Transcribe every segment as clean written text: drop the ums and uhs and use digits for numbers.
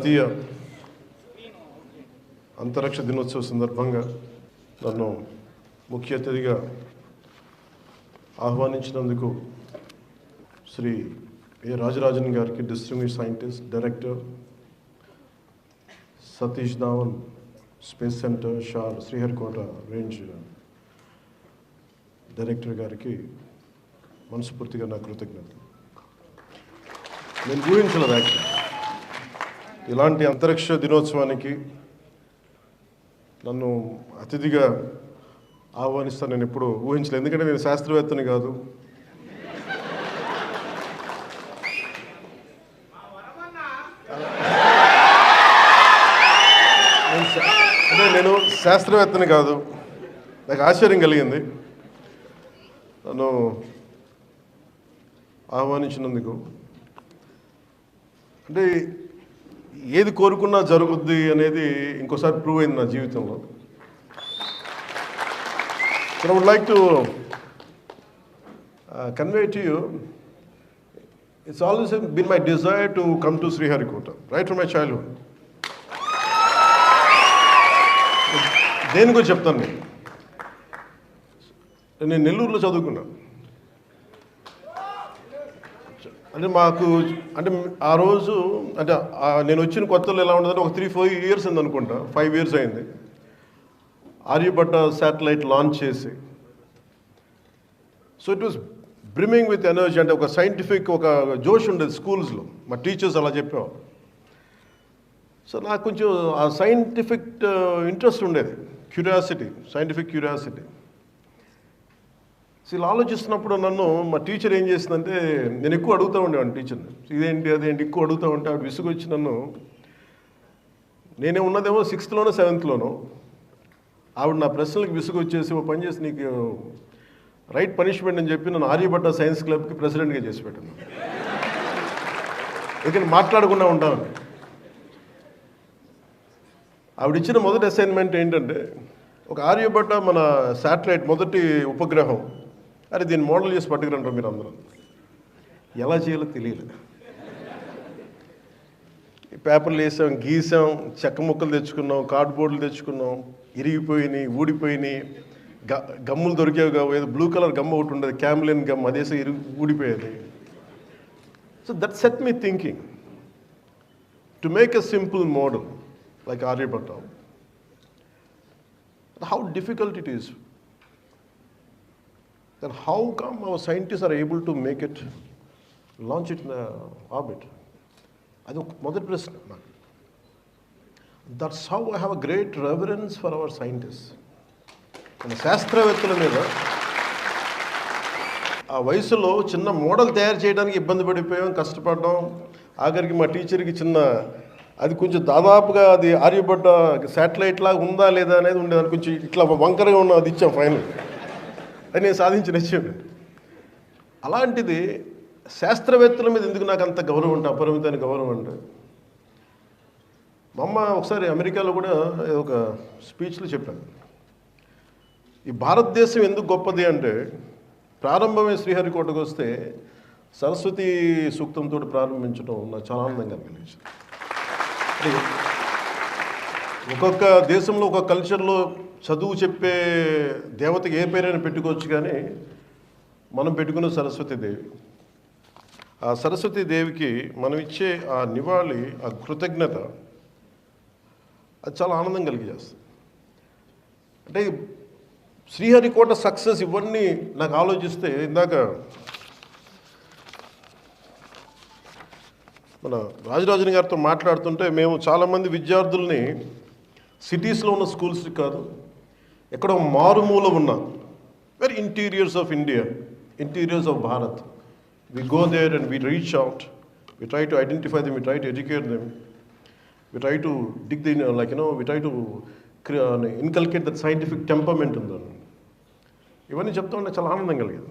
జాతీయ అంతరిక్ష దినోత్సవ సందర్భంగా నన్ను ముఖ్య అతిథిగా ఆహ్వానించినందుకు శ్రీ ఏ రాజరాజన్ గారికి, distinguished scientist, director, Satish Dhawan space centre SHAR Sriharikota range director గారికి మనస్ఫూర్తిగా నా కృతజ్ఞతలు. నేను ఊహించలేదు యాక్చువల్లీ ఇలాంటి అంతరిక్ష దినోత్సవానికి నన్ను అతిథిగా ఆహ్వానిస్తాను. నేను ఎప్పుడు ఊహించలేదు, ఎందుకంటే నేను శాస్త్రవేత్తని కాదు. అంటే నేను శాస్త్రవేత్తని కాదు. నాకు ఆశ్చర్యం కలిగింది నన్ను ఆహ్వానించినందుకు. అంటే ఏది కోరుకున్నా జరుగుద్ది అనేది ఇంకోసారి ప్రూవ్ అయింది నా జీవితంలో. So I would like to convey to you, it's always been my desire to come to Sriharikota, right from my childhood. దేనికో చెప్తాను. నేను నెల్లూరులో చదువుకున్నాను. అంటే మాకు అంటే ఆ రోజు అంటే నేను వచ్చిన కొత్తలో ఎలా ఉండదంటే ఒక 3-4 years ఉంది అనుకుంటా, 5 years అయింది. ఆర్యభట్ట శాటిలైట్ లాంచ్ చేసి, so it was brimming with energy. అంటే ఒక సైంటిఫిక్ ఒక జోష్ ఉండేది స్కూల్స్లో, మా టీచర్స్ అలా చెప్పేవారు. సో నాకు కొంచెం ఆ సైంటిఫిక్ ఇంట్రెస్ట్ ఉండేది, క్యూరియాసిటీ, సైంటిఫిక్ క్యూరియాసిటీ. సో ఇలా ఆలోచిస్తున్నప్పుడు నన్ను మా టీచర్ ఏం చేసిందంటే, నేను ఎక్కువ అడుగుతూ ఉండేవాడిని టీచర్ని, ఇదేంటి అదేంటి ఎక్కువ అడుగుతూ ఉంటే ఆవిడ విసుగొచ్చి నన్ను, నేనే ఉన్నదేమో 6th లోనో 7th లోనో, ఆవిడ నా ప్రశ్నలకు విసుగొచ్చేసి ఓ పని చేసి నీకు రైట్ పనిష్మెంట్ అని చెప్పి నన్ను ఆర్యభట్ట సైన్స్ క్లబ్కి ప్రెసిడెంట్గా చేసి పెట్టాను. ఎందుకంటే మాట్లాడకుండా ఉంటాను. ఆవిడ ఇచ్చిన మొదటి అసైన్మెంట్ ఏంటంటే, ఒక ఆర్యభట్ట మన శాటిలైట్ మొదటి ఉపగ్రహం, అరే దీన్ని మోడల్ చేసి పట్టుకురంటారు మీరు అందరూ. ఎలా చేయాలో తెలియలేదు. పేపర్లు వేసాం, గీసాం, చెక్క ముక్కలు తెచ్చుకున్నాం, కార్డ్బోర్డులు తెచ్చుకున్నాం, ఇరిగిపోయినాయి, ఊడిపోయినాయి, గమ్ములు దొరికేవి కావు. ఏదో బ్లూ కలర్ గమ్ ఒకటి ఉండేది, క్యామ్లిన్ గమ్, అదేసో ఊడిపోయేది. So that set me thinking to make a simple model like Aryabhatta. How difficult it is. Then how come our scientists are able to make it, launch it in orbit? Adi modati prashna. That's how I have a great reverence for our scientists. మన శాస్త్రవేత్తల మీద ఆ వయసులో చిన్న model తయారు చేయడానికి ఇబ్బంది పడిపోయాం, కష్టపడ్డాం. ఆఖరికి మా టీచర్కి చిన్న అది కొంచెం దాదాపుగా అది ఆర్యభట్ట శాటిలైట్ లాగా ఉందా లేదా అనేది ఉండేది. అది కొంచెం ఇట్లా వంకరగా ఉన్న అది ఇచ్చాం ఫైనల్. అది నేను సాధించిన విషయం. అలాంటిది శాస్త్రవేత్తల మీద ఎందుకు నాకు అంత గౌరవం అంటే, అపరిమితమైన గౌరవం అంటే, మా అమ్మ ఒకసారి అమెరికాలో కూడా ఒక స్పీచ్లో చెప్పాను, ఈ భారతదేశం ఎందుకు గొప్పది అంటే, ప్రారంభమే శ్రీహరికోటకు వస్తే సరస్వతి సూక్తంతో ప్రారంభించడం నాకు చాలా ఆనందంగా అనిపించింది. ఒక్కొక్క దేశంలో ఒక కల్చర్లో చదువు చెప్పే దేవతకి ఏ పేరైనా పెట్టుకోవచ్చు, కానీ మనం పెట్టుకున్న సరస్వతీదేవి. ఆ సరస్వతీదేవికి మనం ఇచ్చే ఆ నివాళి, ఆ కృతజ్ఞత, అది చాలా ఆనందం కలిగజేస్తుంది. అంటే శ్రీహరికోట సక్సెస్ ఇవన్నీ నాకు ఆలోచిస్తే, ఇందాక మన రాజరాజన్ గారితో మాట్లాడుతుంటే, మేము చాలామంది విద్యార్థుల్ని సిటీస్లో ఉన్న స్కూల్స్కి కాదు, ఎక్కడో మారుమూల ఉన్న very interiors of India, interiors of Bharat, we go there and we reach out, we try to identify them, we try to educate them, we try to dig the we try to inculcate that scientific temperament ఉందని. ఇవన్నీ చెప్తా ఉంటే చాలా ఆనందం కలిగేది.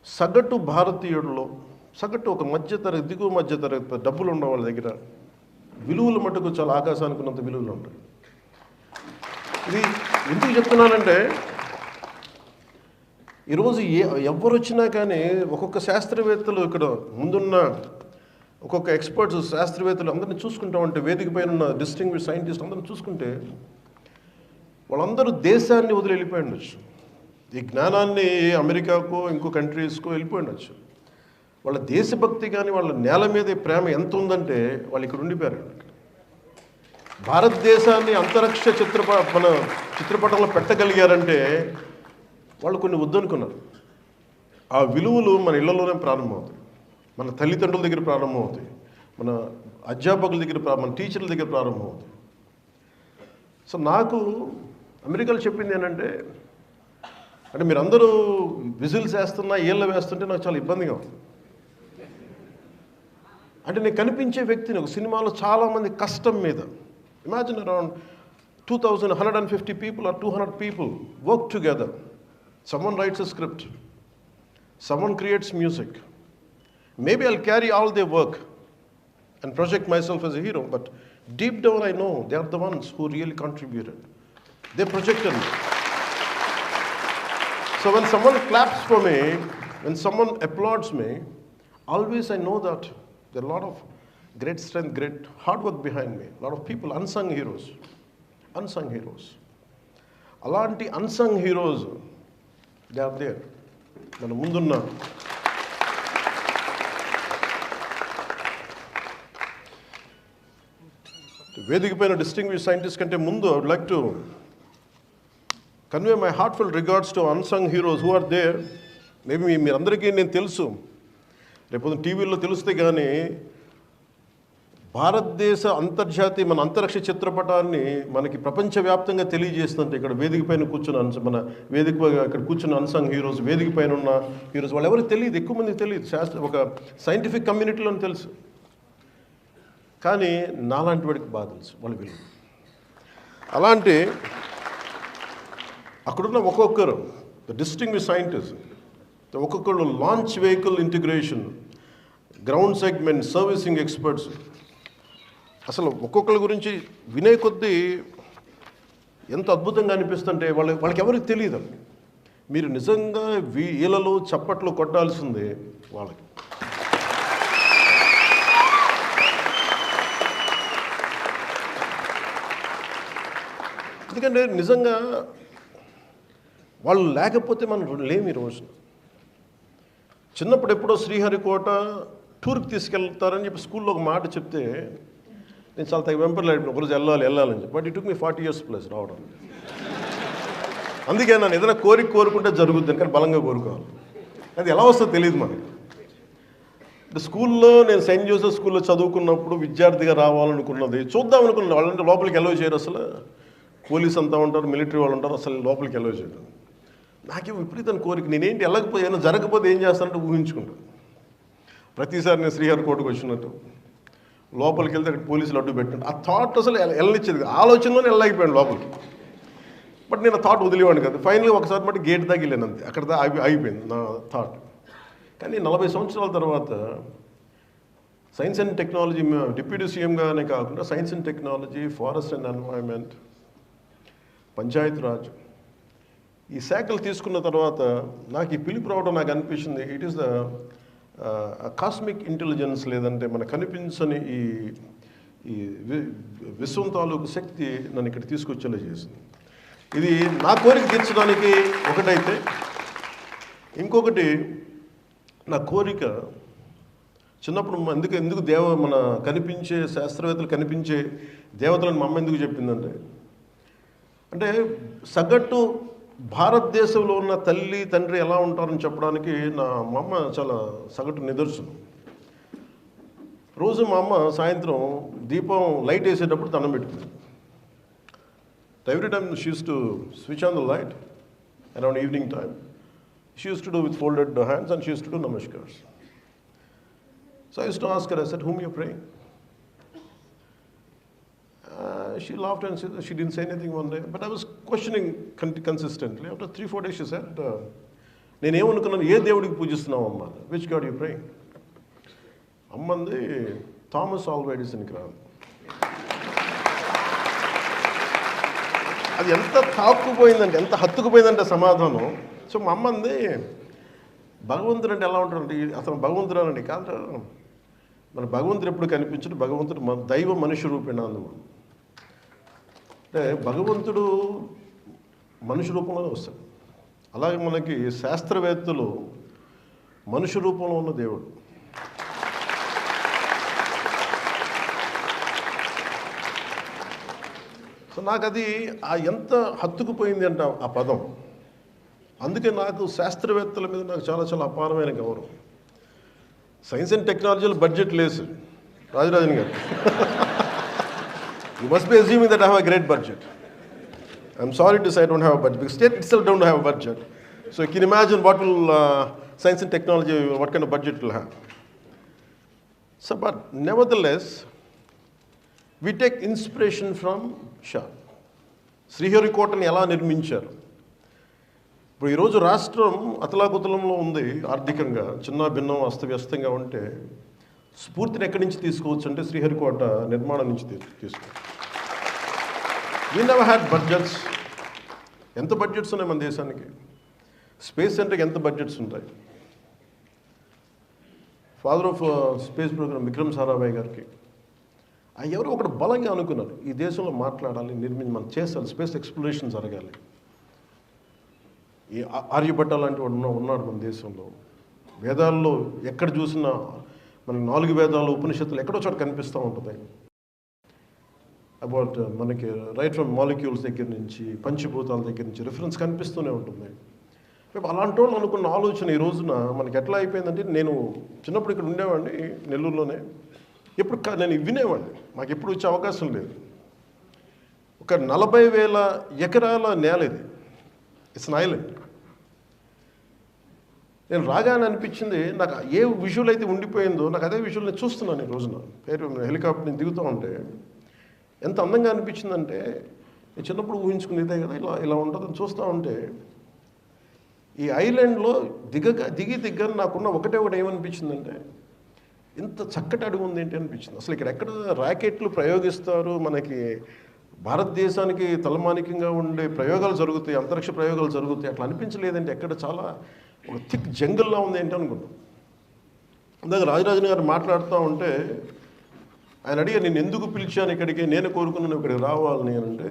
సగటు భారతీయుడిలో, సగటు ఒక మధ్యతరగతి, దిగువ మధ్యతరగతి, డబ్బులు ఉన్న వాళ్ళ దగ్గర విలువలు మటుకు చాలా ఆకాశానికి ఉన్నంత విలువలు ఉంటాయి. ఇది ఎందుకు చెప్తున్నానంటే, ఈరోజు ఎవరు వచ్చినా కానీ ఒక్కొక్క శాస్త్రవేత్తలు ఇక్కడ ముందున్న ఒక్కొక్క ఎక్స్పర్ట్స్ శాస్త్రవేత్తలు అందరినీ చూసుకుంటా ఉంటే, వేదిక పైన ఉన్న డిస్టింగ్విష్ సైంటిస్ట్ అందరిని చూసుకుంటే వాళ్ళందరూ దేశాన్ని వదిలి వెళ్ళిపోయి ఉండొచ్చు, ఈ జ్ఞానాన్ని అమెరికాకో ఇంకో కంట్రీస్కో వెళ్ళిపోయి ఉండొచ్చు. వాళ్ళ దేశభక్తి కానీ వాళ్ళ నేల మీద ప్రేమ ఎంత ఉందంటే వాళ్ళు ఇక్కడ ఉండిపోయారు. భారతదేశాన్ని అంతరిక్ష మన చిత్రపటంలో పెట్టగలిగారంటే వాళ్ళు కొన్ని వద్దనుకున్నారు. ఆ విలువలు మన ఇళ్లలోనే ప్రారంభమవుతాయి, మన తల్లిదండ్రుల దగ్గర ప్రారంభమవుతాయి, మన అధ్యాపకుల దగ్గర, మన టీచర్ల దగ్గర ప్రారంభమవుతాయి. సో నాకు అమెరికాలో చెప్పింది ఏంటంటే, అంటే మీరందరూ విజిల్స్ వేస్తున్నా ఏళ్ళ వేస్తుంటే నాకు చాలా ఇబ్బందిగా ఉంది. అంటే నేను కనిపించే వ్యక్తిని ఒక సినిమాలో చాలామంది కష్టం మీద, imagine around 2,150 people or 200 people work together. Someone writes a script, someone creates music. Maybe I'll carry all their work and project myself as a hero, but deep down I know they are the ones who really contributed. They projected me. So when someone claps for me, when someone applauds me, always I know that there are a lot of great strength, great hard work behind me. A lot of people, unsung heroes. Unsung heroes. Alanti unsung heroes, they are there. Mana mundunna వేదిక పైన distinguish scientist కంటే ముందు I would like to convey my heartfelt regards to unsung heroes who are there. Maybe మీరందరికీ నేను తెలుసు, రేపు టీవీలో తెలిస్తే కానీ భారతదేశ అంతర్జాతీయ మన అంతరిక్ష చిత్రపటాన్ని మనకి ప్రపంచవ్యాప్తంగా తెలియజేస్తుంటే ఇక్కడ వేదిక పైన కూర్చున్న మన వేదిక ఇక్కడ కూర్చున్న అన్సంగ్ హీరోస్, వేదిక పైన ఉన్న హీరోస్ వాళ్ళు ఎవరికి తెలియదు, ఎక్కువ మందికి తెలియదు, ఒక సైంటిఫిక్ కమ్యూనిటీలో తెలుసు. కానీ నాలాంటి వాడికి బాగా తెలుసు వాళ్ళ విలువ. అలాంటి అక్కడున్న ఒక్కొక్కరు డిస్టింగ్విష్ సైంటిస్ట్, ఒక్కొక్కరు launch vehicle integration, ground segment, servicing experts, అసలు ఒక్కొక్కరి గురించి వినే కొద్దీ ఎంత అద్భుతంగా అనిపిస్తుంటే వాళ్ళకి ఎవరికి తెలియదు. మీరు నిజంగా వీళ్ళలో చప్పట్లు కొట్టాల్సిందే వాళ్ళకి. ఎందుకంటే నిజంగా వాళ్ళు లేకపోతే మనం లేము ఈ రోజున. చిన్నప్పుడు ఎప్పుడో శ్రీహరికోట టూర్కి తీసుకెళ్తారని చెప్పి స్కూల్లో ఒక మాట చెప్తే నేను చాలా తగ్గ వెంపర్లాడి ఒకరోజు వెళ్ళాలని చెప్పి, but it took me 40 years plus రావడం. అందుకే నన్ను ఏదైనా కోరుకుంటే జరుగుద్ది, కానీ బలంగా కోరుకోవాలి. అది ఎలా వస్తుందో తెలియదు మనకి. స్కూల్లో నేను సెయింట్ జోసెఫ్ స్కూల్లో చదువుకున్నప్పుడు విద్యార్థిగా రావాలనుకున్నది, చూద్దాం అనుకున్నది. వాళ్ళంటే లోపలికి ఎలవ్ చేయరు, అసలు పోలీస్ అంతా ఉంటారు, మిలిటరీ వాళ్ళు ఉంటారు, అసలు లోపలికి ఎలవ్ చేయరు. నాకేం విపరీతం కోరిక, నేనేంటి వెళ్ళకపోతే ఏమైనా జరగకపోతే ఏం చేస్తానంటే ఊహించుకుంటాను. ప్రతిసారి నేను శ్రీహరికోటకు వచ్చినట్టు లోపలికి వెళ్తే అక్కడ పోలీసులు అడ్డు పెట్టినట్టు ఆ థాట్ అసలు వెళ్ళనిచ్చేది, ఆలోచనలోనే వెళ్ళలేకపోయాను లోపలికి. బట్ నేను ఆ థాట్ వదిలేవాడిని కదా. ఫైనలీ ఒకసారి మట్టి గేట్ దాకా వెళ్ళాను, అంతే, అక్కడ అయిపోయింది నా థాట్. కానీ 40 సంవత్సరాల తర్వాత సైన్స్ అండ్ టెక్నాలజీ డిప్యూటీ సీఎంగానే కాకుండా science and technology, forest and environment, Panchayati Raj ఈ శాఖలు తీసుకున్న తర్వాత నాకు ఈ పిలుపు రావడం నాకు అనిపించింది, it is the cosmic intelligence, లేదంటే మన కనిపించని ఈ విశ్వం తాలూకు శక్తి నన్ను ఇక్కడ తీసుకొచ్చేలా చేసింది. ఇది నా కోరిక తీర్చడానికి ఒకటైతే, ఇంకొకటి నా కోరిక చిన్నప్పుడు ఎందుకు మన కనిపించే శాస్త్రవేత్తలు కనిపించే దేవతలను మా అమ్మ ఎందుకు చెప్పిందంటే, అంటే సగటు భారతదేశంలో ఉన్న తల్లి తండ్రి ఎలా ఉంటారని చెప్పడానికి మా అమ్మ చాలా సగటు నిదర్శనం. రోజు మా అమ్మ సాయంత్రం దీపం లైట్ వేసేటప్పుడు దండం పెట్టుకుంది. Every time she use to switch on the light around evening time. She use to do with folded hands and she use to do namaskars. So I use to ask her, I said, whom you praying? She laughed and she didn't say anything one day, but I was questioning consistently. After 3-4 days she said, నేనేమనుకున్నాను, ఏ దేవుడికి పూజిస్తున్నావు అమ్మ? Which God you praying? అమ్మంది Thomas Alva ఎడిసన్కి రాదు. అది ఎంత తాక్కుపోయిందంటే, ఎంత హత్తుకుపోయిందంటే సమాధానం. సో మా అమ్మంది భగవంతుడు అంటే ఎలా ఉంటాడంటే, అసలు భగవంతుడు అనండి కాదు, మన భగవంతుడు ఎప్పుడు కనిపించడు, భగవంతుడు దైవ మనుష్య రూపేణ అందుకు. అంటే భగవంతుడు మనుష్య రూపంలోనే వస్తాడు. అలాగే మనకి శాస్త్రవేత్తలు మనుష్య రూపంలో ఉన్న దేవుడు. సో నాకు అది ఎంత హత్తుకుపోయింది అంట ఆ పదం. అందుకే నాకు శాస్త్రవేత్తల మీద నాకు చాలా చాలా అపారమైన గౌరవం. సైన్స్ అండ్ టెక్నాలజీలో బడ్జెట్ లేదు రాజరాజన్ గారు. You must be assuming that I have a great budget. I'm sorry to say I don't have a budget because state itself don't have a budget. So you can imagine what will science and technology, what kind of budget will have. So, but nevertheless, we take inspiration from Shah. శ్రీహరికోటని ఎలా నిర్మించారు? ఇప్పుడు ఈరోజు రాష్ట్రం అతలాకుతలంలో ఉంది, ఆర్థికంగా చిన్న భిన్నం అస్తవ్యస్తంగా ఉంటే స్ఫూర్తిని ఎక్కడి నుంచి తీసుకోవచ్చు అంటే శ్రీహరికోట నిర్మాణం నుంచి తీసుకోవచ్చు. We never had budgets. ఎంత బడ్జెట్స్ ఉన్నాయి మన దేశానికి? స్పేస్ సెంటర్కి ఎంత బడ్జెట్స్ ఉంటాయి? Father of space programme Vikram Sarabhai గారికి ఎవరో ఒకటి బలంగా అనుకున్నారు, ఈ దేశంలో మాట్లాడాలి, మనం చేయాలి, స్పేస్ ఎక్స్ప్లోరేషన్ జరగాలి. ఈ ఆర్యభట్ట లాంటి వాడు ఉన్నాడు మన దేశంలో. వేదాల్లో ఎక్కడ చూసినా మనకి 4 వేదాలు ఉపనిషత్తులు ఎక్కడో చోట కనిపిస్తూ ఉంటుంది. అబౌట్ మనకి రైట్ ఫ్రమ్ మాలిక్యూల్స్ దగ్గర నుంచి పంచభూతాల దగ్గర నుంచి రిఫరెన్స్ కనిపిస్తూనే ఉంటుంది. అలాంటి వాళ్ళు అనుకున్న ఆలోచన ఈ రోజున మనకి ఎట్లా అయిపోయిందంటే, నేను చిన్నప్పుడు ఇక్కడ ఉండేవాడిని నెల్లూరులోనే, ఎప్పుడు నేను వినేవాడిని, మాకు ఎప్పుడు వచ్చే అవకాశం లేదు. ఒక 40,000 ఎకరాల నేల ఇది, ఇట్స్ అన్ ఐలాండ్. నేను రాగానే అనిపించింది, నాకు ఏ విజువల్ అయితే ఉండిపోయిందో నాకు అదే విజువల్ నేను చూస్తున్నాను ఈ రోజున. హెలికాప్టర్ నుంచి దిగుతూ ఉంటే ఎంత అందంగా అనిపించిందంటే, నేను చిన్నప్పుడు ఊహించుకునేదే కదా ఇలా ఉంటుందని చూస్తూ ఉంటే, ఈ ఐలాండ్లో దిగి నాకున్న ఒకటే ఏమనిపించిందంటే, ఇంత చక్కటి అడుగు ఉంది ఏంటి అనిపించింది. అసలు ఎక్కడ రాకెట్లు ప్రయోగిస్తారు, మనకి భారతదేశానికి తలమానికంగా ఉండే ప్రయోగాలు జరుగుతాయి, అంతరిక్ష ప్రయోగాలు జరుగుతాయి, అట్లా అనిపించలేదంటే ఎక్కడ చాలా ఒక థిక్ జంగల్లా ఉంది ఏంటి అనుకున్నాం. ఇందాక రాజరాజన్ గారు మాట్లాడుతూ ఉంటే ఆయన అడిగారు, నేను ఎందుకు పిలిచాను ఇక్కడికి, నేను కోరుకున్నాను ఇక్కడికి రావాలని అంటే,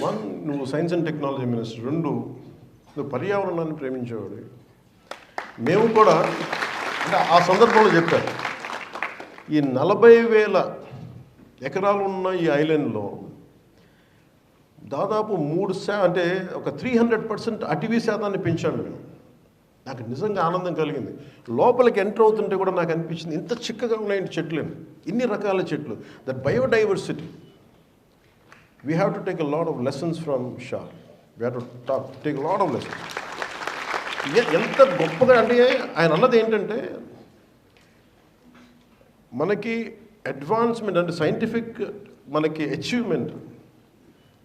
1 నువ్వు సైన్స్ అండ్ టెక్నాలజీ మినిస్టర్, 2 నువ్వు పర్యావరణాన్ని ప్రేమించేవాడు. మేము కూడా అంటే ఆ సందర్భంలో చెప్పారు, ఈ 40,000 ఎకరాలు ఉన్న ఈ ఐలాండ్లో దాదాపు 3 అంటే ఒక 300% అటవీ శాతాన్ని పెంచాను మేము. నాకు నిజంగా ఆనందం కలిగింది. లోపలికి ఎంటర్ అవుతుంటే కూడా నాకు అనిపించింది, ఇంత చిక్కగా ఉన్నాయండి చెట్లు, ఇన్ని రకాల చెట్లు. That biodiversity, we have to take a lot of lessons from Shah. We have to take lot of lessons. ఎంత గొప్పగా అంటే ఆయన అన్నది ఏంటంటే, మనకి అడ్వాన్స్మెంట్ అంటే సైంటిఫిక్ మనకి achievement,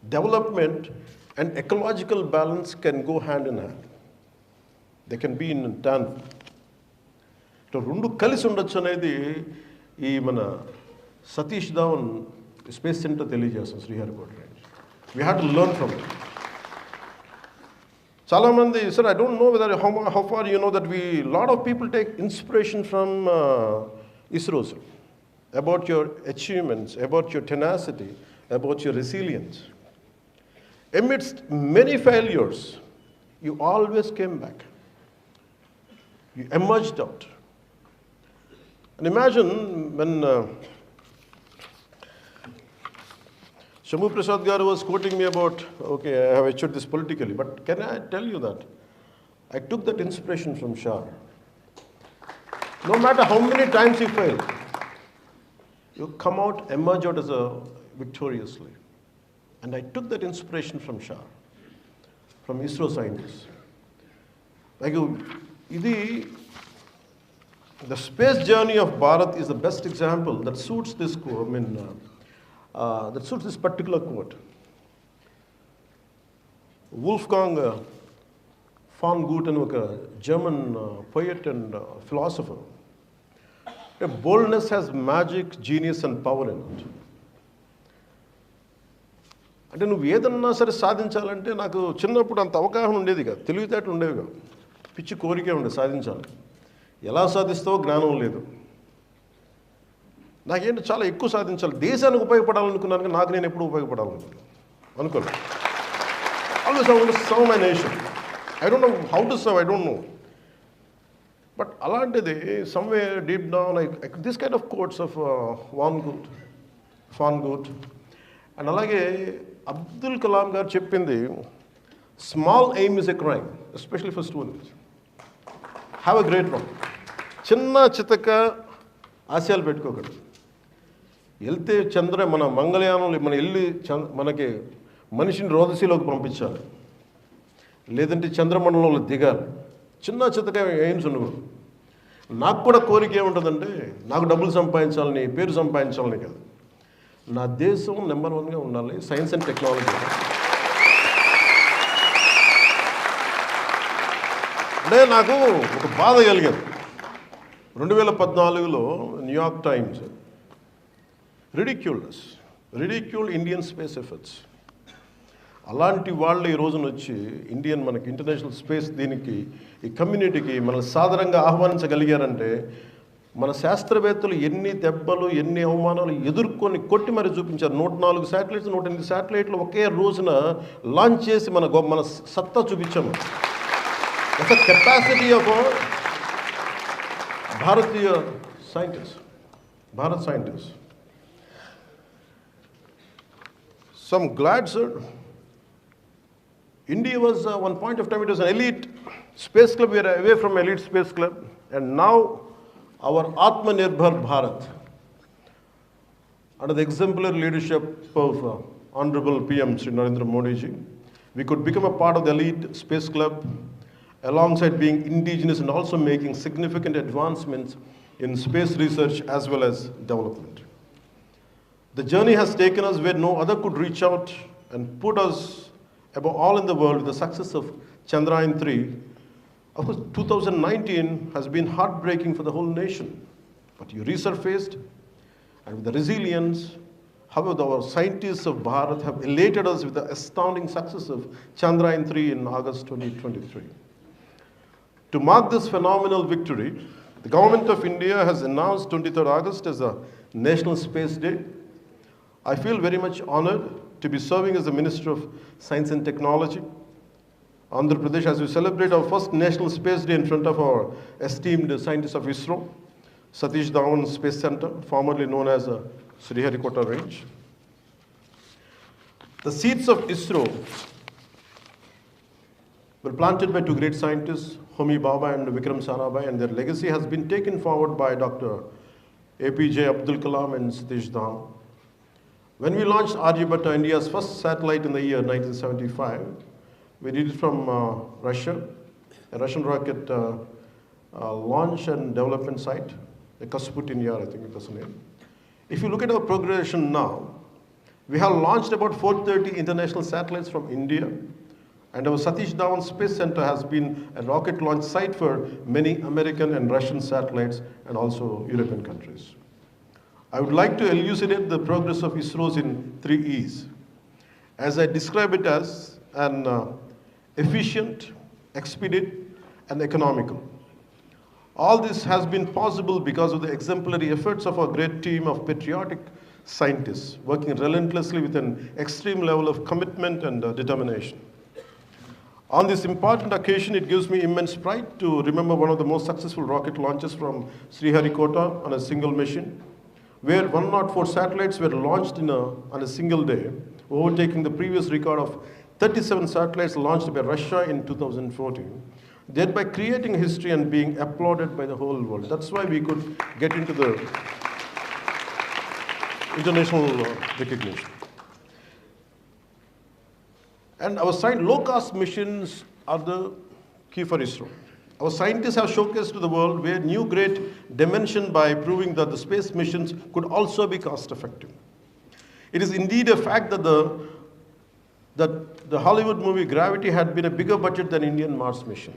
development and ecological balance can go hand in hand. They can be in tandem. ఇట్లా 2 కలిసి ఉండొచ్చు అనేది ఈ మన సతీష్ ధావన్ స్పేస్ సెంటర్ తెలియజేస్తాం Sriharikota range. We have to learn from it. చాలామంది sir, I don't know whether how far you know that lot of people take inspiration from ISRO, sir, about your achievements, about your tenacity, about your resilience. Amidst many failures, you always came back. You emerged out. And imagine when Shamu Prasad Garu was quoting me about, okay, I have achieved this politically, but can I tell you that I took that inspiration from Shah. No matter how many times you fail, you come out, emerge out as a victoriously. And I took that inspiration from Shah, from ISRO scientists. Like, the space journey of Bharat is the best example that suits this that suits this particular quote. Wolfgang von Goethe, a German poet and philosopher. Boldness has magic, genius and power in it. అంటే నువ్వు ఏదన్నా సరే సాధించాలంటే, నాకు చిన్నప్పుడు అంత అవగాహన ఉండేది కాదు, తెలివితేటలు ఉండేవి కాదు, పిచ్చి కోరికే ఉండేది సాధించాలి. ఎలా సాధిస్తావో జ్ఞానం లేదు. నాకేంటి చాలా ఎక్కువ సాధించాలి, దేశానికి ఉపయోగపడాలనుకున్నాను, కానీ నాకు నేను ఎప్పుడు అనుకోను. Always I want to serve my nation. I don't know how to serve, I don't know. But అలాంటిది someway deep down this kind of quotes of fan good and అలాగే అబ్దుల్ కలాం గారు చెప్పింది, small aim is a crime, especially for students. Have a great one. చిన్న చితక ఆశయాలు పెట్టుకోకూడదు. వెళ్తే మన మంగళయానంలో మనం వెళ్ళి మనకి మనిషిని రోదసీలోకి పంపించాలి, లేదంటే చంద్రమండలంలో దిగాలి. చిన్న చితక ఎయిమ్స్ ఉండకూడదు. నాకు కూడా కోరిక ఏముంటుందంటే, నాకు డబ్బులు సంపాదించాలని, పేరు సంపాదించాలని కాదు, నా దేశం నెంబర్ 1గా ఉండాలి సైన్స్ అండ్ టెక్నాలజీ. అంటే నాకు ఒక బాధ కలిగేది 2014లో New York Times ridiculed Indian space efforts. అలాంటి వాళ్ళు ఈ రోజున వచ్చి మనకి ఇంటర్నేషనల్ స్పేస్ దీనికి ఈ కమ్యూనిటీకి మనల్ని సాధారణంగా ఆహ్వానించగలిగారంటే, మన శాస్త్రవేత్తలు ఎన్ని దెబ్బలు ఎన్ని అవమానాలు ఎదుర్కొని కొట్టి మరి చూపించారు. 104 శాటిలైట్స్ 108 శాటిలైట్లు ఒకే రోజున లాంచ్ చేసి మన సత్తా చూపించాము. ఒక capacity of Bharat scientists. So I'm glad, sir. India was, one point of time, it was an elite space club. We are away from elite space club. And now our Atmanirbhar Bharat, under the exemplary leadership of Honorable PM Sri Narendra Modi ji, we could become a part of the elite space club, alongside being indigenous and also making significant advancements in space research as well as development. The journey has taken us where no other could reach out and put us above all in the world with the success of Chandrayaan-3. Of course, 2019 has been heartbreaking for the whole nation, but you resurfaced, and with the resilience, however, our scientists of Bharat have elated us with the astounding success of Chandrayaan-3 in August 2023. To mark this phenomenal victory, the Government of India has announced 23rd August as a National Space Day. I feel very much honored to be serving as the Minister of Science and Technology, Andhra Pradesh, as we celebrate our first National Space Day in front of our esteemed scientists of ISRO, Satish Dhawan Space Center, formerly known as Sriharikota Range. The seeds of ISRO were planted by two great scientists, Homi Bhabha and Vikram Sarabhai, and their legacy has been taken forward by Dr. APJ Abdul Kalam and Satish Dhawan. When we launched Aryabhatta, India's first satellite in the year 1975, we did it from Russia, a Russian rocket launch and development site, the Kasputin Yar, I think it was the name. If you look at our progression now, we have launched about 430 international satellites from India, and our Satish Dhawan Space Center has been a rocket launch site for many American and Russian satellites and also European countries. I would like to elucidate the progress of ISRO's in 3 E's, as I describe it as an efficient, expedite, and economical. All this has been possible because of the exemplary efforts of our great team of patriotic scientists working relentlessly with an extreme level of commitment and determination. On this important occasion, it gives me immense pride to remember one of the most successful rocket launches from Sriharikota on a single mission, where 104 satellites were launched on a single day, overtaking the previous record of 37 satellites launched by Russia in 2014, thereby creating history and being applauded by the whole world. That's why we could get into the international recognition. And our low-cost missions are the key for ISRO. Our scientists have showcased to the world where new great dimension by proving that the space missions could also be cost-effective. It is indeed a fact that the Hollywood movie Gravity had been a bigger budget than Indian Mars mission.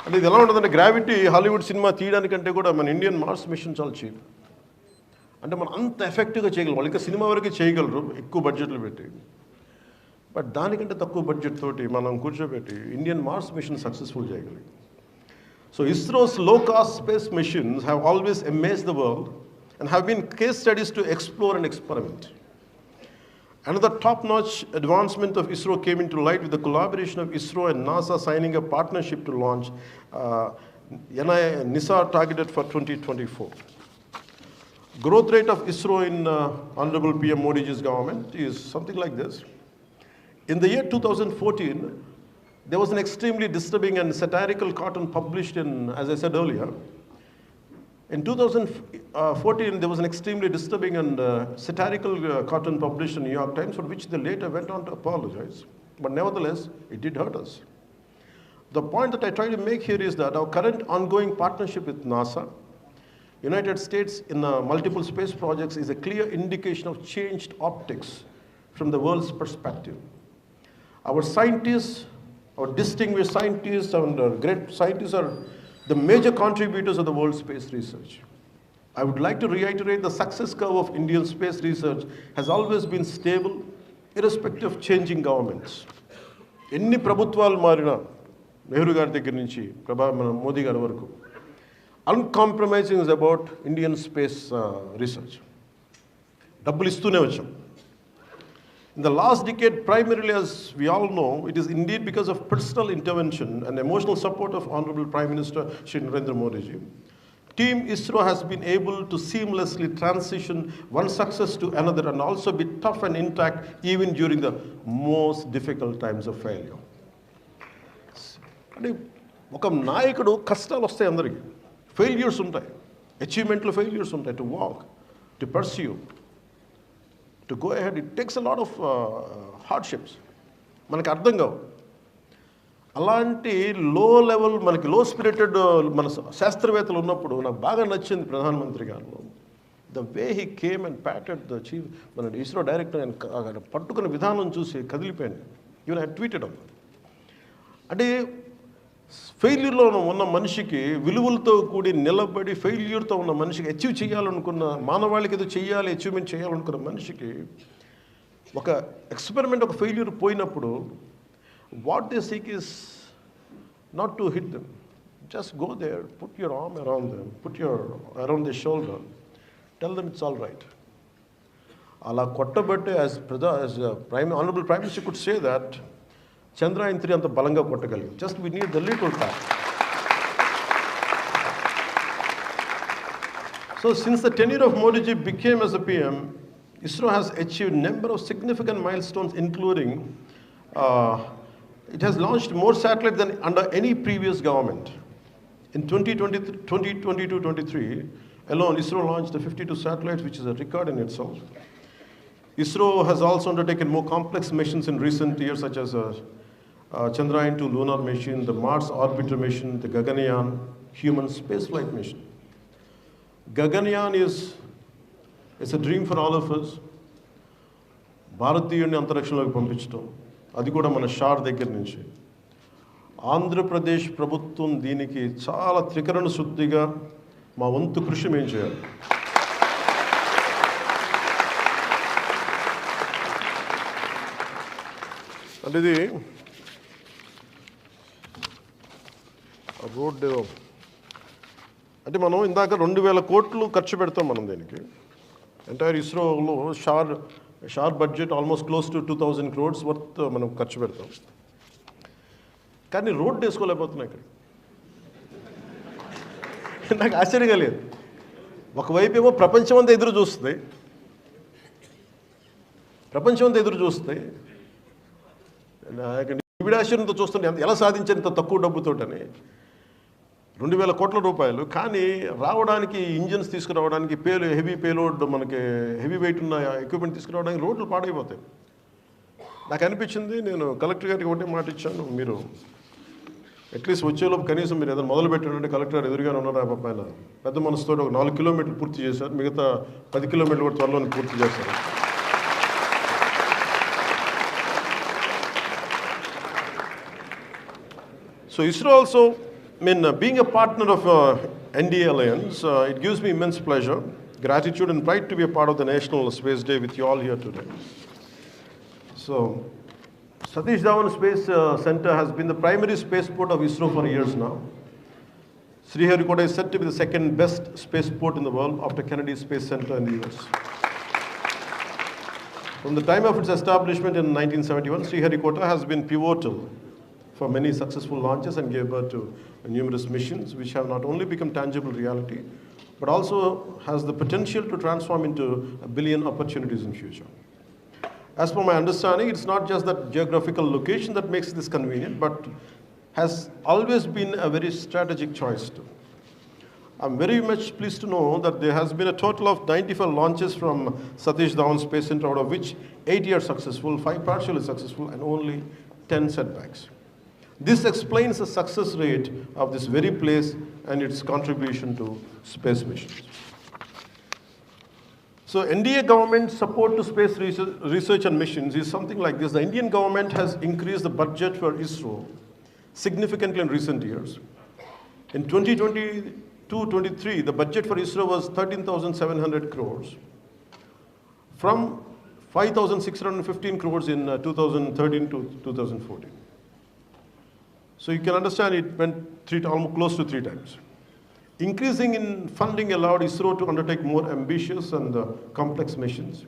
And ఇది ఎలా ఉంటుందంటే, gravity Hollywood cinema తీయడానికంటే కూడా మన Indian Mars machine చాలా cheap. అంటే మనం అంత ఎఫెక్టివ్గా చేయగలం. వాళ్ళు ఇంకా సినిమా వరకు చేయగలరు ఎక్కువ బడ్జెట్లు పెట్టి, బట్ దానికంటే తక్కువ బడ్జెట్ తోటి మనం కూర్చోబెట్టి ఇండియన్ మార్స్ మిషన్ సక్సెస్ఫుల్ చేయగలిగాం. So ISRO's low-cost space missions have always amazed the world and have been case studies to explore and experiment. Another top-notch advancement of ISRO came into light with the collaboration of ISRO and NASA signing a partnership to launch NISA targeted for 2024. Growth rate of ISRO in Honorable PM Modi's government is something like this. In the year 2014, there was an extremely disturbing and satirical cartoon published in, as I said earlier. In 2014, there was an extremely disturbing and satirical cartoon published in New York Times, for which they later went on to apologize. But nevertheless, it did hurt us. The point that I try to make here is that our current ongoing partnership with NASA, United States in multiple space projects, is a clear indication of changed optics from the world's perspective. Our scientists, our distinguished scientists and great scientists are the major contributors of the world's space research. I would like to reiterate the success curve of Indian space research has always been stable, irrespective of changing governments. ఎన్ని ప్రభుత్వాలు మారినా నెహ్రూ గారి దగ్గర నుంచి మోదీ గారి వరకు uncompromising is about Indian space research. డబ్బులు ఇస్తూనే వచ్చాం. In the last decade, primarily, as we all know, it is indeed because of personal intervention and emotional support of Honorable Prime Minister Shri Narendra Modi ji. Team ISRO has been able to seamlessly transition one success to another and also be tough and intact even during the most difficult times of failure. అంటే ఒక నాయకుడు కష్టాలు వస్తాయి అందరికీ, failures ఉంటాయి, అచీవ్మెంట్లో failures ఉంటాయి, to walk, to pursue, to go ahead, it takes a lot of hardships. మనకి అర్థం కావు. అలాంటి లో లెవెల్, మనకి లో స్పిరిటెడ్ మన శాస్త్రవేత్తలు ఉన్నప్పుడు నాకు బాగా నచ్చింది ప్రధానమంత్రి గారు, the way he came and patted the chief, మన ఇస్రో డైరెక్టర్ ఆయన పట్టుకున్న విధానం చూసి కదిలిపోయాను. ఈవెన్ ఐ ట్వీటెడ్ అమ్. అంటే ఫెయిల్యూర్లో ఉన్న మనిషికి, విలువలతో కూడి నిలబడి ఫెయిల్యూర్తో ఉన్న మనిషికి, అచీవ్ చేయాలనుకున్న మానవాళికి ఏదో చేయాలి, అచీవ్మెంట్ చేయాలనుకున్న మనిషికి ఒక ఎక్స్పెరిమెంట్, ఒక ఫెయిల్యూర్ పోయినప్పుడు what they seek is not to hit them, just go there, put your arm around them, put your around the shoulder, tell them it's all right. అలా కొట్టబట్టే as honourable prime minister could say that Chandrayaan-3 అంత బలంగా కొట్టగలిగాం. Just we need the little time. So since the tenure of Modi ji became as a PM, ISRO has achieved number of significant milestones, including it has launched more satellites than under any previous government. In 2022-23 alone, ISRO launched 52 satellites, which is a record in itself. ISRO has also undertaken more complex missions in recent years, such as Chandrayaan-2 lunar mission, the Mars orbiter mission, the Gaganyaan human spaceflight mission. Gaganyaan is a dream for all of us. భారతీయుడిని అంతరిక్షంలోకి పంపించడం, అది కూడా మన షార్ దగ్గర నుంచి. ఆంధ్రప్రదేశ్ ప్రభుత్వం దీనికి చాలా త్రికరణ శుద్ధిగా మా వంతు కృషి మేము చేయాలి. అంటే ఇది రోడ్డు అంటే మనం ఇందాక 2000 కోట్లు ఖర్చు పెడతాం మనం దీనికి. ఎంటైర్ ఇస్రోలో SHAR budget almost close to 2000 crores worth మనం ఖర్చు పెడతాం. కానీ రోడ్డు వేసుకోలేకపోతున్నాయి ఇక్కడ. నాకు ఆశ్చర్యంగా లేదు. ఒకవైపు ఏమో ప్రపంచం అంతా ఎదురు చూస్తుంది, విడాశంతో చూస్తుంటే ఎలా సాధించారు ఇంత తక్కువ డబ్బుతోటని, 2000 కోట్ల రూపాయలు. కానీ రావడానికి, ఇంజిన్స్ తీసుకురావడానికి, హెవీ పేలోడ్, మనకి హెవీ వెయిట్ ఉన్న ఎక్విప్మెంట్ తీసుకురావడానికి రోడ్లు పాడైపోతాయి. నాకు అనిపించింది, నేను కలెక్టర్ గారికి ఒకటే మాట ఇచ్చాను, మీరు అట్లీస్ట్ వచ్చేలోపు కనీసం మీరు ఏదైనా మొదలు పెట్టారంటే, కలెక్టర్ గారు ఎదురుగానే ఉన్నారు, ఆయన పెద్ద మనసుతో ఒక 4 కిలోమీటర్లు పూర్తి చేశారు, మిగతా 10 కిలోమీటర్లు కూడా త్వరలో పూర్తి చేస్తారు. So ISRO also, being a partner of NDA Alliance, it gives me immense pleasure, gratitude and pride to be a part of the National Space Day with you all here today. So, Satish Dhawan Space Center has been the primary spaceport of ISRO for years now. Sriharikota is said to be the second best spaceport in the world after Kennedy Space Center in the US. From the time of its establishment in 1971, Sriharikota has been pivotal for many successful launches and gave birth to numerous missions which have not only become tangible reality, but also has the potential to transform into a billion opportunities in future. As per my understanding, it's not just that geographical location that makes this convenient, but has always been a very strategic choice too. I'm very much pleased to know that there has been a total of 95 launches from Satish Dhawan Space Center, out of which 80 are successful, 5 partially successful, and only 10 setbacks. This explains the success rate of this very place and its contribution to space missions. So NDA government support to space research and missions is something like this. The Indian government has increased the budget for ISRO significantly in recent years. In 2022-23, the budget for ISRO was 13,700 crores from 5,615 crores in 2013 to 2014. So you can understand it went almost close to 3 times. Increasing in funding allowed ISRO to undertake more ambitious and complex missions.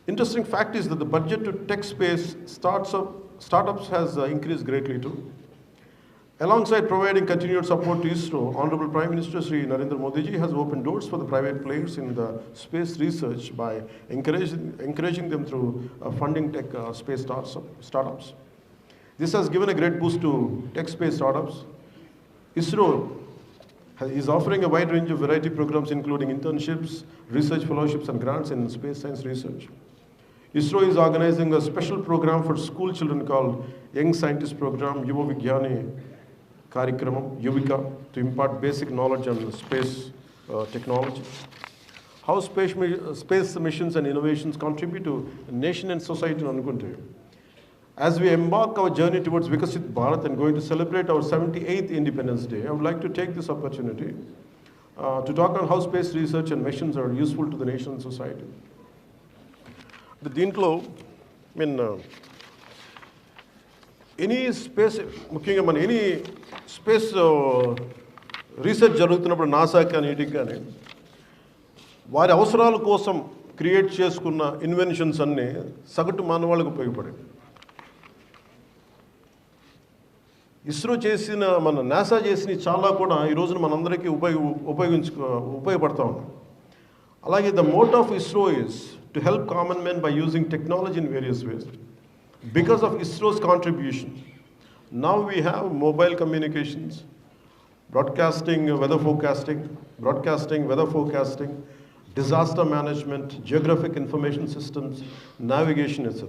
Interesting fact is that the budget to tech space startups has increased greatly too. Alongside providing continued support to ISRO, Honorable Prime Minister Shri Narendra Modi ji has opened doors for the private players in the space research by encouraging them through funding tech space startups. This has given a great boost to tech space startups. ISRO is offering a wide range of variety programs including internships, research fellowships and grants in space science research. ISRO is organizing a special program for school children called Young Scientist Program, Yuva Vigyani Karikramam, Yuvika, to impart basic knowledge on space technology. How space missions and innovations contribute to nation and society in Anukunte. As we embark our journey towards Vikasit Bharat and going to celebrate our 78th Independence Day, I would like to take this opportunity to talk on how space research and missions are useful to the nation and society. దీంట్లో any space, ముఖ్యంగా మన any space research జరుగుతున్నప్పుడు NASA కానీ వీటికి కానీ వారి అవసరాల కోసం క్రియేట్ చేసుకున్న ఇన్వెన్షన్స్ అన్నీ సగటు మానవాళ్ళకు ఉపయోగపడాయి. ఇస్రో చేసిన, మన నాసా చేసిన చాలా కూడా ఈ రోజున మనందరికీ ఉపయోగపడతా ఉన్నాం. అలాగే the motto of ISRO is to help common men by using technology in various ways. Because of ISRO's contribution, now we have mobile communications, broadcasting, weather forecasting, disaster management, geographic information systems, navigation, etc.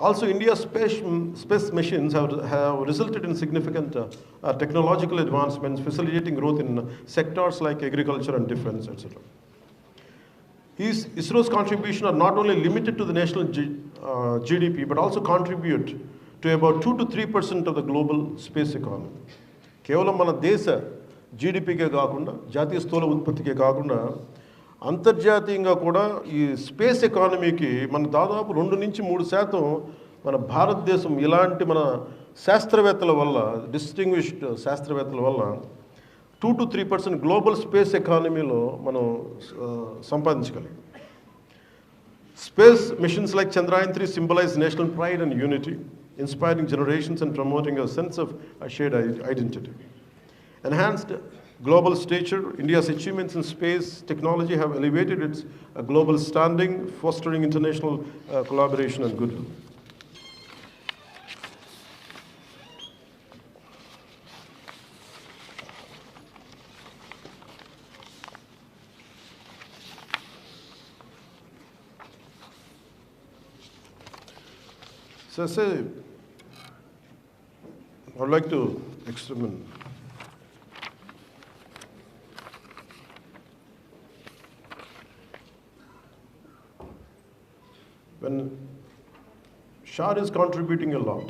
Also, India's space missions have resulted in significant technological advancements, facilitating growth in sectors like agriculture and defense, etc. ISRO's contribution are not only limited to the national GDP, but also contribute to about 2 to 3% of the global space economy. కేవలం మన దేశ జీడిపికే కాకుండా, జాతీయ స్థూల ఉత్పత్తికే కాకుండా, అంతర్జాతీయంగా కూడా ఈ స్పేస్ ఎకానమీకి మన దాదాపు 2 నుంచి 3% మన భారతదేశం ఇలాంటి మన శాస్త్రవేత్తల వల్ల, డిస్టింగ్విష్డ్ శాస్త్రవేత్తల వల్ల 2 to 3% గ్లోబల్ స్పేస్ ఎకానమీలో మనం సంపాదించగలిగాం. Space missions like Chandrayaan-3 symbolize national pride and unity, inspiring generations and promoting a sense of shared identity. Enhanced global stature, India's achievements in space technology have elevated its global standing, fostering international collaboration and goodwill. So I say, I would like to experiment. When Shah is contributing a lot,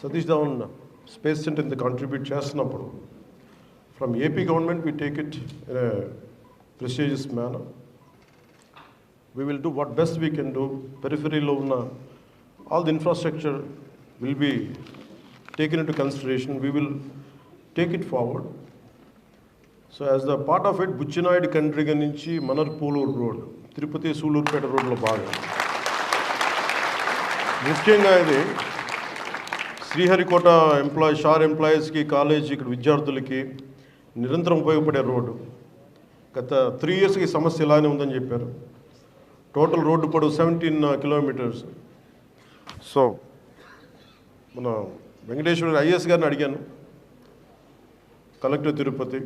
Satish Dhawan Space Center in the contribute chestinappudu, from AP government we take it in a prestigious manner. We will do what best we can do. Periphery lo unna all the infrastructure will be taken into consideration. We will take it forward. So as the part of it, Buchinayudi Kandriga nunchi Manarpolur Road, Tirupati Sulurpeta Road lo bhagam. ముఖ్యంగా ఇది శ్రీహరికోట షార్ ఎంప్లాయీస్కి college ఇక్కడ విద్యార్థులకి నిరంతరం ఉపయోగపడే road. గత 3 yearsకి ఈ సమస్య ఇలానే ఉందని చెప్పారు. టోటల్ రోడ్డు పొడవు 17 kilometers. సో మన వెంకటేశ్వర ఐఎస్ గారిని అడిగాను, కలెక్టర్ తిరుపతి.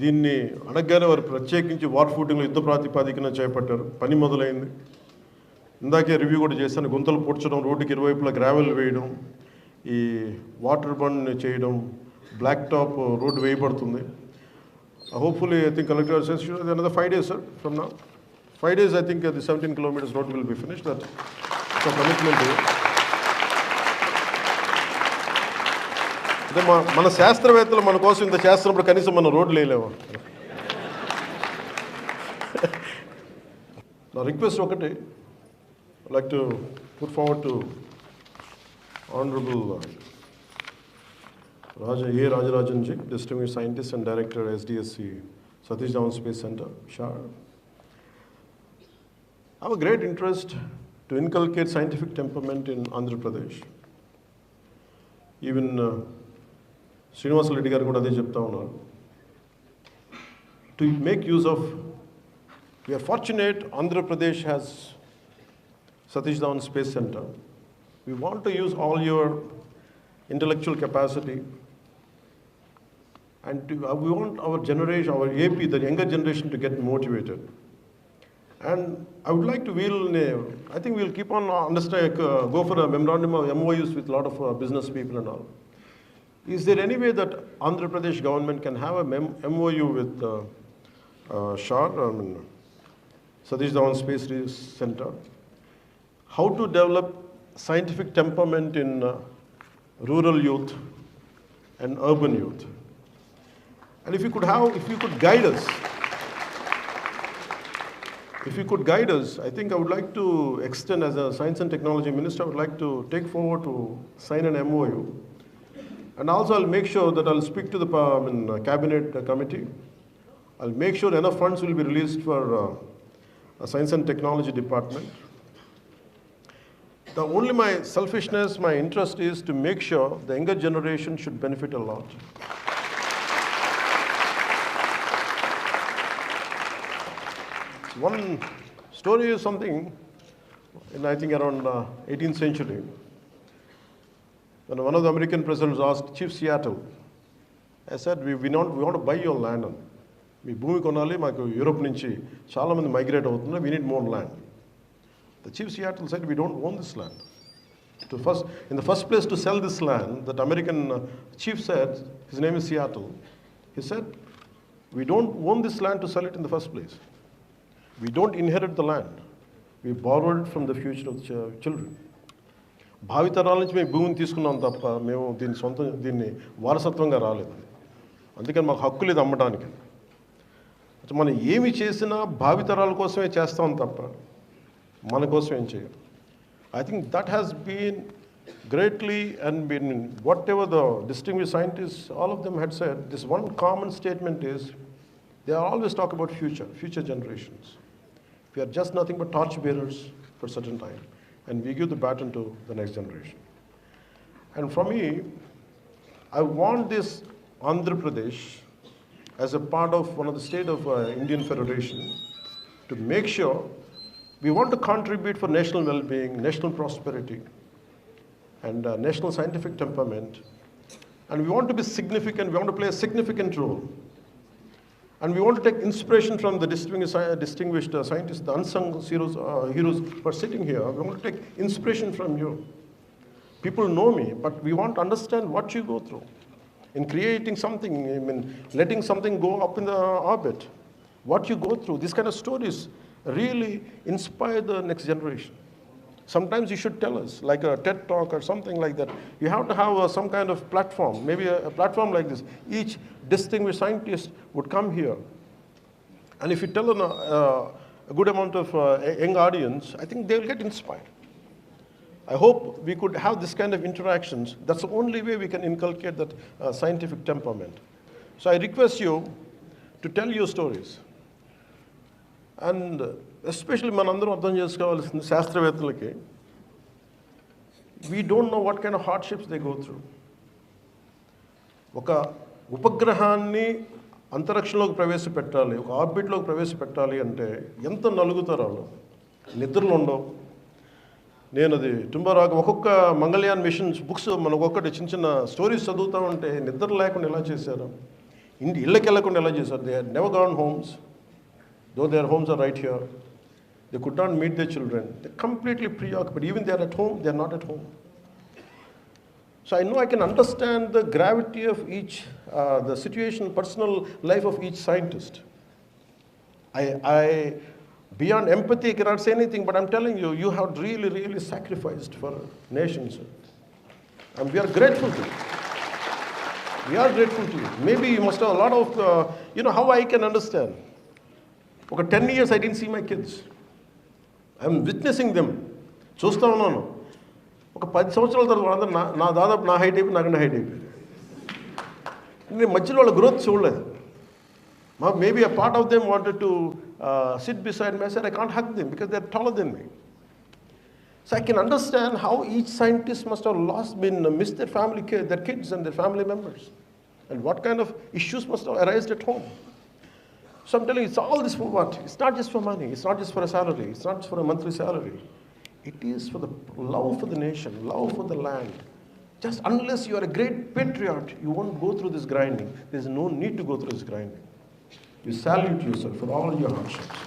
దీన్ని అడగగానే వారు ప్రత్యేకించి వార్ ఫూటింగ్లో యుద్ధ ప్రాతిపాదికన చేపట్టారు. పని మొదలైంది. ఇందాకే రివ్యూ కూడా చేశాను. గుంతలు పూడ్చడం, రోడ్డుకి ఇరువైపులా గ్రావెల్ వేయడం, ఈ వాటర్ బండ్ చేయడం, బ్లాక్ టాప్ రోడ్డు వేయబడుతుంది. Hopefully I think collector says another 5 days, sir, from now. 5 days I think the 17 kilometers road will be finished. That is a commitment. అదే మన శాస్త్రవేత్తలు మన కోసం ఇంత చేస్తున్నప్పుడు కనీసం మన రోడ్లు వేయలేము. నా రిక్వెస్ట్ ఒకటి, I'd like to put forward to Honorable Rajarajan Ji, Distinguished Scientist and Director, SDSC, Satish Dhawan Space Center, SHAR. I have a great interest to inculcate scientific temperament in Andhra Pradesh. Even Srinivas Reddy garu kuda ade chepta unnaru. To make use of, we are fortunate Andhra Pradesh has Satish Dhawan Space Center. We want to use all your intellectual capacity, and we want our generation, our AP, the younger generation, to get motivated. And I would like to I think we'll keep on go for a memorandum of MOUs with a lot of business people and all. Is there any way that Andhra Pradesh government can have a MOU with SHAR, Satish Dhawan Space Center? How to develop scientific temperament in rural youth and urban youth. And if you could guide us, I think I would like to extend, as a Science and Technology Minister, I would like to take forward to sign an MOU. And also I'll make sure that I'll speak to the Cabinet Committee. I'll make sure enough funds will be released for Science and Technology Department. Only my selfishness, my interest is to make sure the younger generation should benefit a lot. One story is something, I think around 18th century, when one of the American presidents asked Chief Seattle, I said, we want to buy your land. మీ భూమి కొనాలి, మాకు Europe నుంచి చాలామంది migrate అవుతున్నారు, we need more land. The Chief Seattle said, we don't own this land. In the first place to sell this land, that American chief said, his name is Seattle, he said, we don't own this land to sell it in the first place. We don't inherit the land. We borrowed it from the future of the children. భావితరాల నుంచి మేము భూమిని తీసుకున్నాం తప్ప మేము దీన్ని వారసత్వంగా రాలేదు. అందుకని మాకు హక్కు లేదు అమ్మడానికి. మనం ఏమి చేసినా భావితరాల కోసమే చేస్తాం తప్ప మన కోసం ఏం చేయం. I think that has been greatly, and been whatever the distinguished scientists, all of them had said, this one common statement is, they always talk about future generations. We are just nothing but torch bearers for certain time, and we give the baton to the next generation. And for me, I want this Andhra Pradesh as a part of one of the state of Indian Federation to make sure we want to contribute for national well-being, national prosperity, and national scientific temperament. And we want to be significant, we want to play a significant role. And we want to take inspiration from the distinguished scientists, the unsung heroes who are sitting here. We want to take inspiration from you. People know me, but we want to understand what you go through in creating something, letting something go up in the orbit. What you go through, these kind of stories really inspire the next generation. Sometimes you should tell us, like a TED talk or something like that. You have to have some kind of platform, maybe a platform like this. Each distinguished scientist would come here. And if you tell a good amount of young audience, I think they'll get inspired. I hope we could have this kind of interactions. That's the only way we can inculcate that scientific temperament. So I request you to tell your stories. And especially మనందరం అర్థం చేసుకోవాల్సింది శాస్త్రవేత్తలకి, we don't know what kind of hardships they go through. ఒక ఉపగ్రహాన్ని అంతరిక్షంలోకి ప్రవేశపెట్టాలి, ఒక ఆర్బిట్లోకి ప్రవేశపెట్టాలి అంటే ఎంత నలుగుతారు వాళ్ళు. నిద్రలు ఉండవు. నేను అది టుంబరాగా ఒక్కొక్క మంగళయాన్ మిషన్స్ బుక్స్ మనం ఒక్కొక్కటి చిన్న చిన్న స్టోరీస్ చదువుతూ ఉంటే నిద్ర లేకుండా ఎలా చేశారు, ఇళ్ళకి వెళ్ళకుండా ఎలా చేశారు. They are never gone homes, though their homes are right here. They could not meet they children. They completely preoccupied. Even they are at home, they are not at home. So I know I can understand the gravity of each, the situation, personal life of each scientist. I beyond empathy, I cannot say anything, but I'm telling you, you have really, really sacrificed for nations. And we are grateful to you. We are grateful to you. Maybe you must have a lot of, how I can understand. Okay, 10 years I didn't see my kids. I'm witnessing them. చూస్తూ ఉన్నాను. ఒక 10 సంవత్సరాల తర్వాత వాళ్ళందరూ నా దాదాపు నా height అయిపోయి, నాకన్నా హైట్ అయిపోయింది. నేను మధ్యలో వాళ్ళ గ్రోత్ చూడలేదు. Maybe a part of them wanted to sit beside me. I said, I can't hug them because they're taller than me. So I can understand how each scientist must have missed their family, their kids and their family members. And what kind of issues must have arisen at home. So I'm telling you, it's all this for what? It's not just for money. It's not just for a salary. It's not just for a monthly salary. It is for the love for the nation, love for the land. Just unless you are a great patriot, you won't go through this grinding. There's no need to go through this grinding. You salute yourself for all your hardships.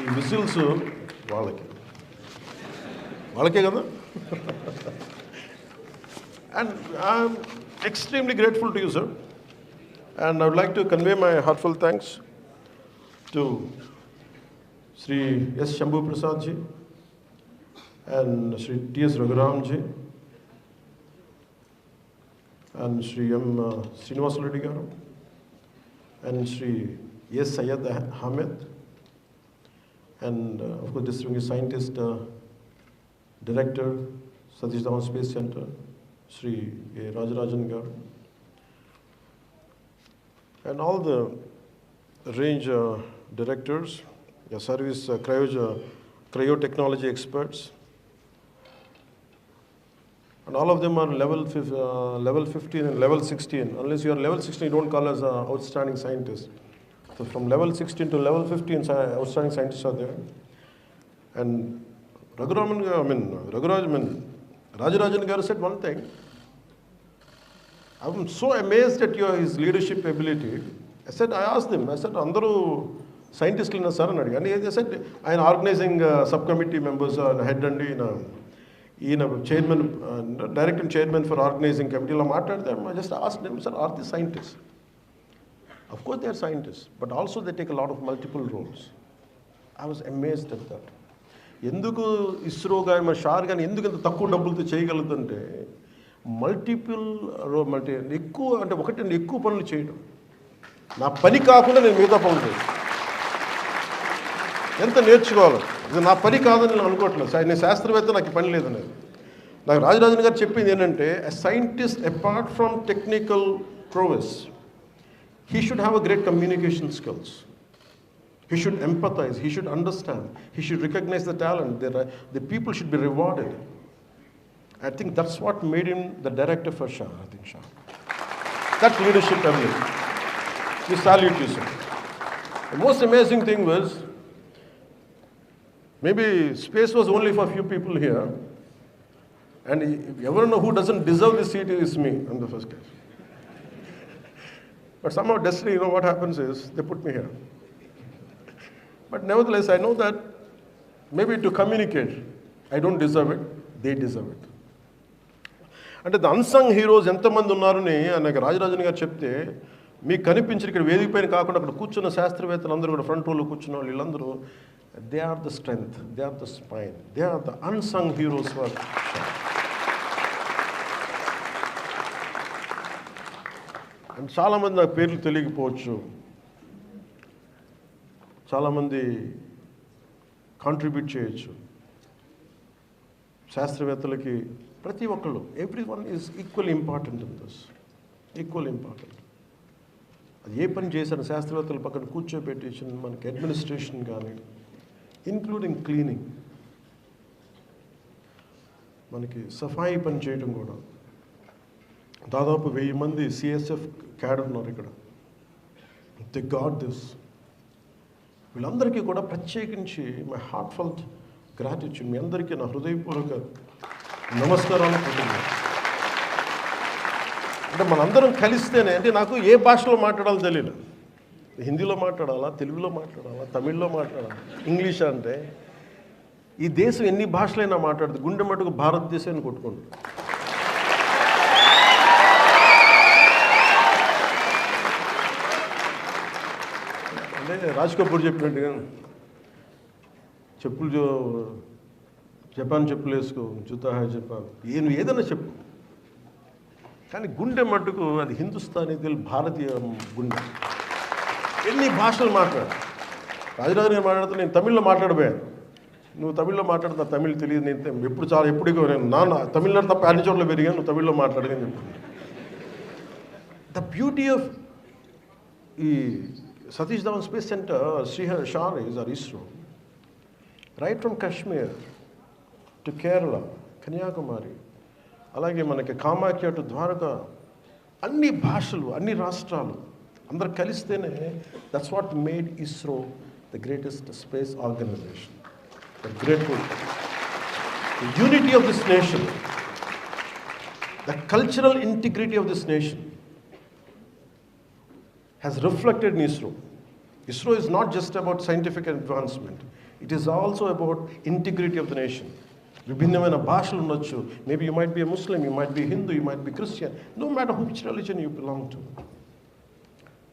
ఈ whistles వాళ్ళకే కదా. And I'm extremely grateful to you, sir. And I would like to convey my heartfelt thanks to Sri S. Shambhu Prasad ji and Sri T. S. Raghuram ji and Sri M. Srinivas Reddy garu and Sri S. Syed Ahmed and of course distinguished scientist director Satish Dhawan Space Center Sri A. Rajarajan garu and all the range directors, service cryotechnology experts, and all of them are level 15 and level 16. Unless you are level 16, you don't call us outstanding scientists. So from level 16 to level 15, outstanding scientists are there. And Rajarajan garu said one thing. I'm so amazed at his leadership ability. I asked him, అందరూ సైంటిస్టులు ఉన్నారు sir అని అడిగాను. I said, ఆయన organising sub committee members head అండి, ఈయన chairman, director and chairman for organising కమిటీలో మాట్లాడితే I just asked him, sir, are they scientists? Of course they are scientists, but also they take a lot of multiple roles. I was amazed at that. ఎందుకు ఇస్రో కానీ మన షార్ కానీ ఎందుకు ఇంత తక్కువ డబ్బులతో చేయగలుగుతుంటే ఎక్కువ అంటే ఒకటి ఎక్కువ పనులు చేయడం, నా పని కాకుండా నేను మిగతా పనులు చేయను. ఎంత నేర్చుకోవాలి, ఇది నా పని కాదని నేను అనుకోవట్లేదు. నేను శాస్త్రవేత్త, నాకు పని లేదనేది. నాకు రాజరాజన్ గారు చెప్పింది ఏంటంటే, ఎ scientist apart from technical ప్రోవెస్, he should have a great communication skills. He should empathize, he should understand, he should recognize the talent. The people should be rewarded. I think that's what made him the director for Shah. That leadership ability. We salute you, sir. The most amazing thing was, maybe space was only for a few people here, and if you ever know who doesn't deserve this seat, is me in the first case. But somehow destiny, what happens is, they put me here. But nevertheless, I know that maybe to communicate, I don't deserve it, they deserve it. అంటే the unsung heroes ఎంతమంది ఉన్నారని నాకు రాజరాజన్ గారు చెప్తే, మీకు కనిపించిన ఇక్కడ వేదిక పైన కాకుండా అక్కడ కూర్చున్న శాస్త్రవేత్తలు అందరూ కూడా ఫ్రంట్ రోలో కూర్చున్న వాళ్ళు వీళ్ళందరూ, they are the strength, they are the spine, they are the unsung heroes for. And చాలామంది నాకు పేర్లు తెలియకపోవచ్చు, చాలామంది కాంట్రిబ్యూట్ చేయొచ్చు. శాస్త్రవేత్తలకి ప్రతి ఒక్కళ్ళు, every one is equal important in this, equal important. అది ఏ పని చేశాను శాస్త్రవేత్తల పక్కన కూర్చోబెట్టి మనకి అడ్మినిస్ట్రేషన్ కానీ, ఇంక్లూడింగ్ క్లీనింగ్, మనకి సఫాయి పని చేయడం కూడా. దాదాపు 1000 మంది సిఎస్ఎఫ్ క్యాడర్ ఉన్నారు ఇక్కడ. The got this. వీళ్ళందరికీ కూడా ప్రత్యేకించి మై హార్ట్ఫెల్ట్ గ్రాటిట్యూడ్, మీ అందరికీ నా హృదయపూర్వక నమస్కారాలు పొందుతున్నాను. అంటే మనందరం కలిస్తేనే, అంటే నాకు ఏ భాషలో మాట్లాడాలో తెలియదు. హిందీలో మాట్లాడాలా, తెలుగులో మాట్లాడాలా, తమిళ్లో మాట్లాడాలా, ఇంగ్లీష్ అంటే ఈ దేశం ఎన్ని భాషలైనా మాట్లాడుతుంది, గుండె మటుకు భారతదేశాన్ని కొట్టుకోండి. అంటే రాజ్ కపూర్ చెప్పినట్టుగా చెప్పులు జపాన్ చెప్పులు వేసుకో, జూతా హై జపాన్, ఏదైనా చెప్పు, కానీ గుండె మట్టుకు అది హిందుస్థానీ, భారతీయ గుండె. ఎన్ని భాషలు మాట్లాడు. రాజరాజు గారు మాట్లాడుతూ నేను తమిళ్లో మాట్లాడబోయాను. నువ్వు తమిళ్లో మాట్లాడుతున్నా, తమిళ్ తెలియదు, నేను ఎప్పుడు నేను తమిళనాడు తప్ప అన్ని చోట్ల పెరిగాను, నువ్వు తమిళ్లో మాట్లాడని చెప్తున్నాను. ద బ్యూటీ ఆఫ్ ఈ సతీష్ ధావన్ స్పేస్ సెంటర్, శ్రీహరి షారీస్ are ISRO, right from Kashmir to Kerala, Kanyakumari, అలాగే మనకి కామాఖ్య టు ద్వారకా, అన్ని భాషలు, అన్ని రాష్ట్రాలు అందరు కలిస్తేనే that's what made ISRO the greatest space organization. Grateful. The unity of this nation, the cultural integrity of this nation has reflected in ISRO. ISRO is not just about scientific advancement. It is also about integrity of the nation. విభిన్నమైన భాషలు ఉండొచ్చు. Maybe you might be a Muslim, you might be Hindu, you might be Christian. No matter which religion you belong to.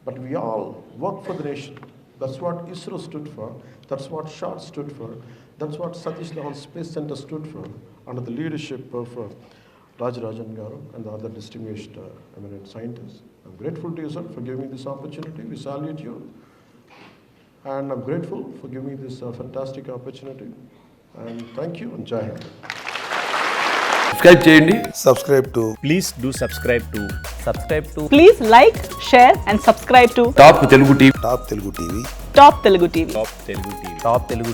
But we all work for the nation. That's what ISRO stood for. That's what SHAR stood for. That's what Satish Dhawan Space Center stood for, under the leadership of Rajarajan Garu and the other distinguished eminent scientists. I'm grateful to you, sir, for giving me this opportunity. We salute you. And I'm grateful for giving me this fantastic opportunity. And thank you and Jai Hind. Subscribe చేయండి. Subscribe to. Please do subscribe to. Please like, share and subscribe to top Telugu TV. Top Telugu TV. Top Telugu TV. Top Telugu TV.